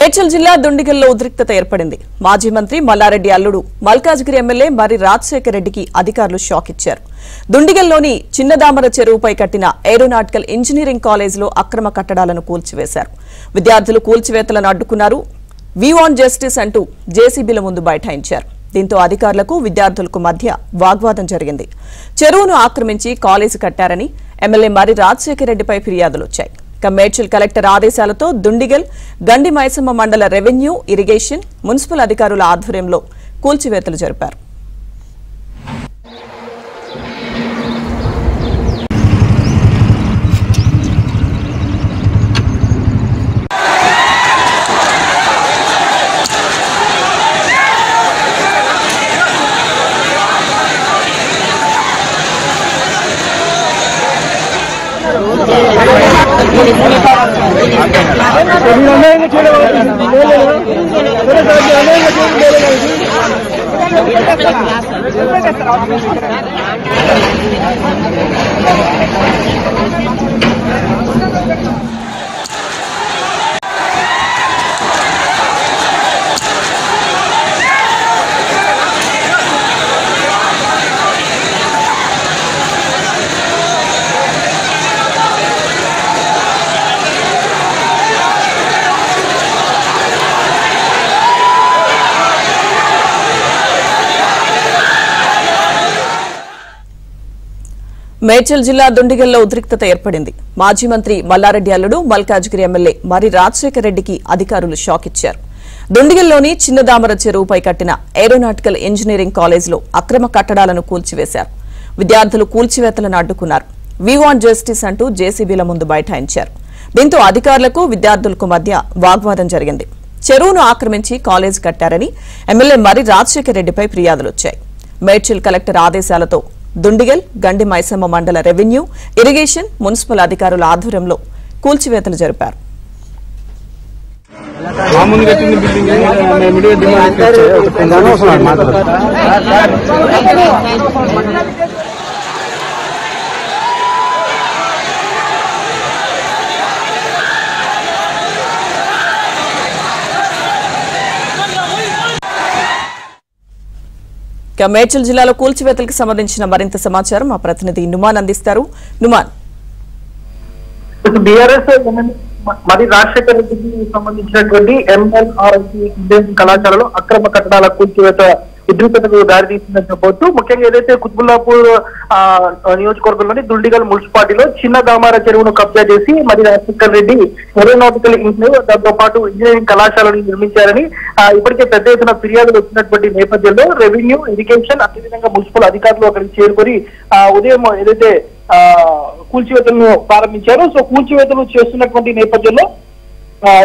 మేడ్చల్ జిల్లా దుండిగల్లో ఉద్రిక్తత ఏర్పడింది. మాజీ మంత్రి మల్లారెడ్డి అల్లుడు మల్కాజ్గిరి ఎమ్మెల్యే మరి రాజశేఖర్ రెడ్డికి అధికారులు షాక్ ఇచ్చారు. దుండిగల్లోని చిన్నదామర చెరువుపై కట్టిన ఏరోనాటికల్ ఇంజనీరింగ్ కాలేజీలో అక్రమ కట్టడాలను కూల్చివేశారు. విద్యార్థులు కూల్చివేతలను అడ్డుకున్నారు. వి వాంట్ జస్టిస్ అంటూ జేసీబీల ముందు బైఠాయించారు. దీంతో అధికారులకు విద్యార్థులకు మధ్య వాగ్వాదం జరిగింది. చెరువును ఆక్రమించి కాలేజీ కట్టారని ఎమ్మెల్యే మరి రాజశేఖర్ రెడ్డిపై ఫిర్యాదులొచ్చాయి. మేడ్చల్ కలెక్టర్ ఆదేశాలతో దుండిగల్ గండి మైసమ్మ మండల రెవెన్యూ, ఇరిగేషన్, మున్సిపల్ అధికారుల ఆధ్వర్యంలో కూల్చివేతలు జరిపారు. మేడ్చల్ జిల్లా దుండిగల్లో ఉద్రిక్తత ఏర్పడింది. మాజీ మంత్రి మల్లారెడ్డి అల్లుడు మల్కాజ్గిరి ఎమ్మెల్యే మరి రాజశేఖర్ రెడ్డికి అధికారులు షాక్ ఇచ్చారు. దుండిగల్లోని చిన్నదామర చెరువుపై కట్టిన ఏరోనాటికల్ ఇంజనీరింగ్ కాలేజీలో అక్రమ కట్టడాలను కూల్చివేశారు. విద్యార్థులు కూల్చివేతలను అడ్డుకున్నారు. వి వాంట్ జస్టిస్ అంటూ జేసీబీల ముందు బైఠాయించారు. దీంతో అధికారులకు విద్యార్థులకు మధ్య వాగ్వాదం జరిగింది. చెరువును ఆక్రమించి కాలేజీ కట్టారని ఎమ్మెల్యే మరి రాజశేఖర్ రెడ్డిపై ఫిర్యాదులొచ్చాయి. మేడ్చల్ కలెక్టర్ ఆదేశాలతో దుండిగల్ గండి మైసమ్మ మండల రెవెన్యూ, ఇరిగేషన్, మున్సిపల్ అధికారుల ఆధ్వర్యంలో కూల్చివేతలు జరిపారు. మేడ్చల్ జిల్లాలో కూల్చివేతలకు సంబంధించిన మరింత సమాచారం మా ప్రతినిధి నుమాన్ అందిస్తారు. నుమాన్, బీఆర్ఎస్ మరి రాజశేఖర్ రెడ్డికి సంబంధించినటువంటి ఎంఎల్ఆర్ఐసి ఇంజనీరింగ్ కళాశాలలో అక్రమ కట్టడాల కూల్చివేత ఉద్రిక్తతకు దారితీసిందని చెప్పవచ్చు. ముఖ్యంగా ఏదైతే కుత్బుల్లాపూర్ నియోజకవర్గంలోని దుండిగల్ మున్సిపాలిటీలో చిన్న దామార చెరువును కబ్జా చేసి మరి రాజశేఖర్ రెడ్డి ఏరోనాటికల్ ఇంజనీర్, దాంతో పాటు ఇంజనీరింగ్ కళాశాలను నిర్మించారని ఇప్పటికే పెద్ద ఎత్తున ఫిర్యాదులు వచ్చినటువంటి నేపథ్యంలో రెవెన్యూ, ఇరిగేషన్, అదేవిధంగా మున్సిపల్ అధికారులు అక్కడికి చేరుకొని ఉదయం ఏదైతే కూల్చివేతలను ప్రారంభించారు. సో కూల్చివేతలు చేస్తున్నటువంటి నేపథ్యంలో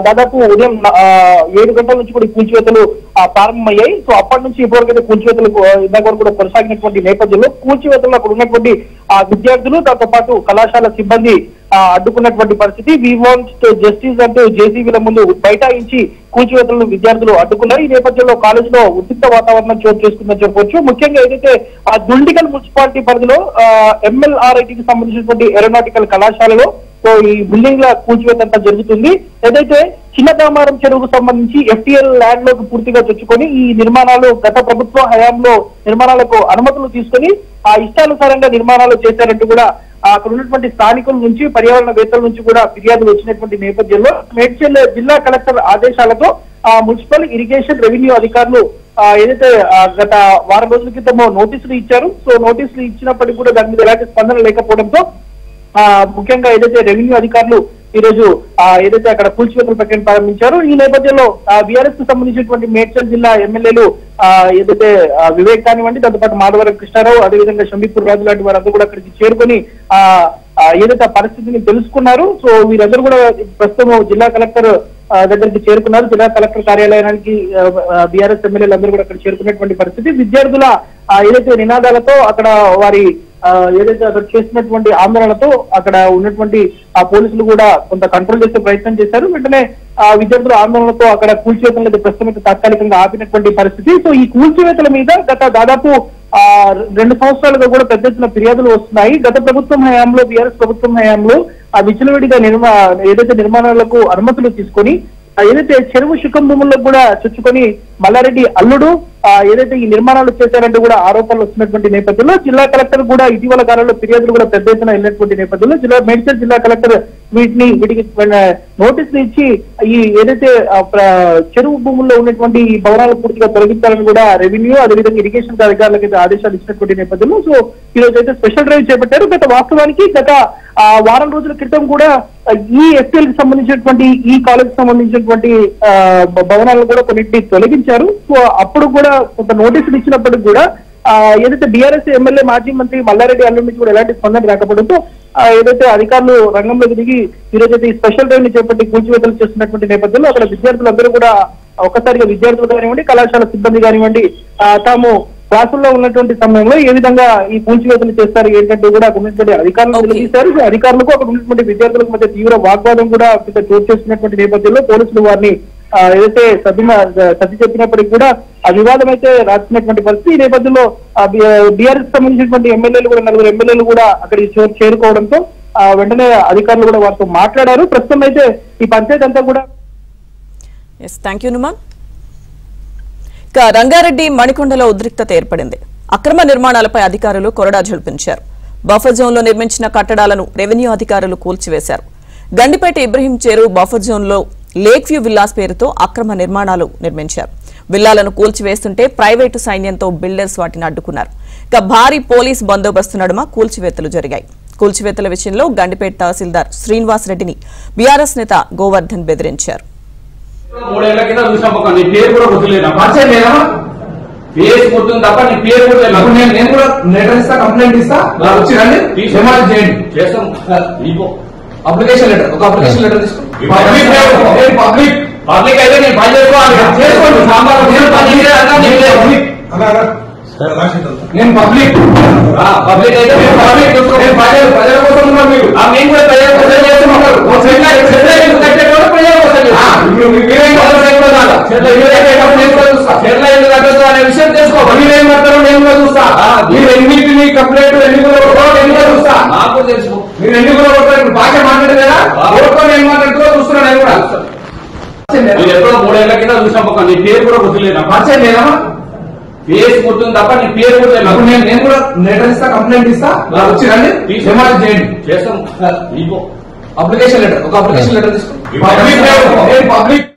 దాదాపు ఉదయం 7 గంటల నుంచి కూడా కూల్చివేతలు ప్రారంభమయ్యాయి. సో అప్పటి నుంచి ఇప్పటివరకైతే కూల్చివేతలు ఇందాక కూడా కొనసాగినటువంటి నేపథ్యంలో కూల్చివేతలు అక్కడ ఉన్నటువంటి విద్యార్థులు, దాంతో పాటు కళాశాల సిబ్బంది అడ్డుకున్నటువంటి పరిస్థితి. వి వాంట్ జస్టిస్ అంటూ జేసీబీల ముందు బైఠాయించి కూల్చివేతలను విద్యార్థులు అడ్డుకున్నారు. ఈ నేపథ్యంలో కాలేజీలో ఉద్రిక్త వాతావరణం చోటు చేసుకుందని చెప్పవచ్చు. ముఖ్యంగా ఏదైతే దుండిగల్ మున్సిపాలిటీ పరిధిలో ఎంఎల్ఆర్ఐటికి సంబంధించినటువంటి ఏరోనాటికల్ కళాశాలలో సో ఈ బిల్డింగ్ ల కూల్చివేత అంతా జరుగుతుంది. ఏదైతే చిన్నదామారం చెరువుకు సంబంధించి ఎఫ్టీఎల్ ల్యాండ్ లోకి పూర్తిగా తెచ్చుకొని ఈ నిర్మాణాలు గత ప్రభుత్వ హయాంలో నిర్మాణాలకు అనుమతులు తీసుకొని ఇష్టానుసారంగా నిర్మాణాలు చేశారంటూ కూడా అక్కడ ఉన్నటువంటి స్థానికుల నుంచి, పర్యావరణవేత్తల నుంచి కూడా ఫిర్యాదులు వచ్చినటువంటి నేపథ్యంలో మేడ్చల్ జిల్లా కలెక్టర్ ఆదేశాలతో మున్సిపల్, ఇరిగేషన్, రెవెన్యూ అధికారులు ఏదైతే గత వారం రోజుల క్రితం నోటీసులు ఇచ్చారు. సో నోటీసులు ఇచ్చినప్పటికీ కూడా దాని మీద ఎలాంటి స్పందన లేకపోవడంతో ముఖ్యంగా ఏదైతే రెవెన్యూ అధికారులు ఈ రోజు ఏదైతే అక్కడ కూల్చివేతల ప్రక్రియను ప్రారంభించారు. ఈ నేపథ్యంలో బీఆర్ఎస్ కు సంబంధించినటువంటి మేడ్చల్ జిల్లా ఎమ్మెల్యేలు ఏదైతే వివేక్ కానివ్వండి, దాంతోపాటు మాధవరం కృష్ణారావు, అదేవిధంగా షంబీపూర్ రాజు లాంటి వారందరూ కూడా అక్కడికి చేరుకొని ఏదైతే పరిస్థితిని తెలుసుకున్నారు. సో వీరందరూ కూడా ప్రస్తుతం జిల్లా కలెక్టర్ దగ్గరికి చేరుకున్నారు. జిల్లా కలెక్టర్ కార్యాలయానికి బీఆర్ఎస్ ఎమ్మెల్యేలు అందరూ కూడా అక్కడ చేరుకున్నటువంటి పరిస్థితి. విద్యార్థుల ఏదైతే నినాదాలతో అక్కడ వారి ఏదైతే అక్కడ చేసినటువంటి ఆందోళనతో అక్కడ ఉన్నటువంటి పోలీసులు కూడా కొంత కంట్రోల్ చేసే ప్రయత్నం చేశారు. వెంటనే విద్యార్థుల ఆందోళనతో అక్కడ కూల్చివేతలు ప్రస్తుతం తాత్కాలికంగా ఆపినటువంటి పరిస్థితి. సో ఈ కూల్చివేతల మీద గత దాదాపు 2 సంవత్సరాలుగా కూడా పెద్ద ఎత్తున ఫిర్యాదులు వస్తున్నాయి. గత ప్రభుత్వం హయాంలో, బీఆర్ఎస్ ప్రభుత్వం హయాంలో విచ్చలవిడిగా ఏదైతే నిర్మాణాలకు అనుమతులు తీసుకొని ఏదైతే చెరువు శుకం భూముల్లో కూడా చుచ్చుకొని మల్లారెడ్డి అల్లుడు ఏదైతే ఈ నిర్మాణాలు చేశారంటూ కూడా ఆరోపణలు వస్తున్నటువంటి నేపథ్యంలో జిల్లా కలెక్టర్ కూడా ఇటీవల కాలంలో ఫిర్యాదులు కూడా పెద్ద ఎత్తున వెళ్ళినటువంటి నేపథ్యంలో మేడ్చల్ జిల్లా కలెక్టర్ వీటికి నోటీసులు ఇచ్చి ఈ ఏదైతే చెరువు భూముల్లో ఉన్నటువంటి ఈ భవనాలు పూర్తిగా తొలగించాలని కూడా రెవెన్యూ అదేవిధంగా ఇరిగేషన్ అధికారులకు అయితే ఆదేశాలు ఇచ్చినటువంటి నేపథ్యంలో సో ఈ రోజు అయితే స్పెషల్ డ్రైవ్ చేపట్టారు. వాస్తవానికి గత వారం రోజుల క్రితం కూడా ఈ ఎస్టీఎల్ కి సంబంధించినటువంటి ఈ కాలేజ్ సంబంధించినటువంటి భవనాలను కూడా కొన్నింటిని తొలగించారు. సో అప్పుడు కూడా కొంత నోటీసులు ఇచ్చినప్పటికి కూడా ఏదైతే బీఆర్ఎస్ ఎమ్మెల్యే మాజీ మంత్రి మల్లారెడ్డి అల్లుడి నుంచి కూడా ఎలాంటి స్పందన రాకపోవడంతో ఏదైతే అధికారులు రంగంలోకి దిగి ఈ రోజు అయితే ఈ స్పెషల్ డ్రైవ్ ని చేపట్టి కూల్చివేతలు చేస్తున్నటువంటి నేపథ్యంలో అక్కడ విద్యార్థులందరూ కూడా ఒక్కసారిగా విద్యార్థులు కానివ్వండి కళాశాల సిబ్బంది కానివ్వండి తాము క్లాసుల్లో ఉన్నటువంటి సమయంలో ఏ విధంగా ఈ కూల్చివేతలు చేస్తారు ఏంటంటే కూడా ఉన్నటువంటి అధికారులు నిలదీశారు. అధికారులకు అక్కడ ఉన్నటువంటి విద్యార్థులకు మధ్య తీవ్ర వాగ్వాదం కూడా చోటు చేసుకున్నటువంటి నేపథ్యంలో పోలీసులు వారిని ఏదైతే సర్ది చెప్పినప్పటికీ కూడా ఆ వివాదం అయితే రాస్తున్నటువంటి పరిస్థితి. ఈ నేపథ్యంలో బీఆర్ఎస్ సంబంధించినటువంటి ఎమ్మెల్యేలు కూడా 4 ఎమ్మెల్యేలు కూడా అక్కడికి చేరుకోవడంతో వెంటనే అధికారులు కూడా వారితో మాట్లాడారు. ప్రస్తుతం అయితే ఈ పంచాయతీ అంతా కూడా రంగారెడ్డి మణికొండలో ఉద్రిక్తత ఏర్పడింది. అక్రమ నిర్మాణాలపై అధికారులు కొరడా జల్పించారు. బఫర్ జోన్ లో నిర్మించిన కట్టడాలను రెవెన్యూ అధికారులు కూల్చివేశారు. గండిపేట ఇబ్రహీం చెరువు బఫర్ జోన్ లో లేక్ వ్యూ విల్లాస్ పేరుతో అక్రమ నిర్మాణాలు నిర్మించారు. విల్లాలను కూల్చివేస్తుంటే ప్రైవేటు సైన్యంతో బిల్డర్స్ వాటిని అడ్డుకున్నారు. భారీ పోలీస్ బందోబస్తు నడుమ కూల్చివేతలు జరిగాయి. కూల్చివేతల విషయంలో గండిపేట తహసీల్దార్ శ్రీనివాస్ రెడ్డిని బీఆర్ఎస్ నేత గోవర్ధన్ బెదిరించారు. 3 ఏళ్ల కింద చూసాం నీ పేరు కూడా గుర్తులేదు పరిచయం లేదా పేరు గుర్తుంది తప్ప నీ పేరు కూడా లేదు. నేను కూడా లెటర్ ఇస్తా కంప్లైంట్ ఇస్తా వచ్చి రండి డిమాండ్ చేయండి చేస్తాం. అప్లికేషన్ లెటర్ ఒక అప్లికేషన్ లెటర్ తీసుకో పబ్లిక్ అయితే నేను పని చేసుకోవాలి చేసుకోండి సాంబార్ నేను పబ్లిక్ అయితే ప్రజల కోసం ఉన్నారు మీరు మేము కూడా ప్రజల కోసం చేస్తున్నారు. విషయం తెలుసుకో మీరేం పడతారో నేను కూడా చూస్తా. మీరు ఎన్నింటిని కంప్లైంట్ ఎన్నికలు చూస్తా నాకు తెలుసు. మీరు ఎన్నికలు కొడతారు బాగా మాట్లాడలేదా ఓటుతో నేను మాట్లాడుతూ చూస్తున్నా. నేను కూడా మీరు ఎప్పుడో 3 ఏళ్ల కింద చూసాం నీ పేరు కూడా గుర్తులేదు పరిచయం లేదా పేరు గుర్తుంది తప్ప నీ పేరు కూడా లేదు. నేను కూడా లెటర్ ఇస్తా కంప్లైంట్ ఇస్తా వచ్చి రండి డిమాండ్ చేయండి చేస్తాం. అప్లికేషన్ లెటర్ ఒక అప్లికేషన్ లెటర్ తీసుకో పబ్లిక్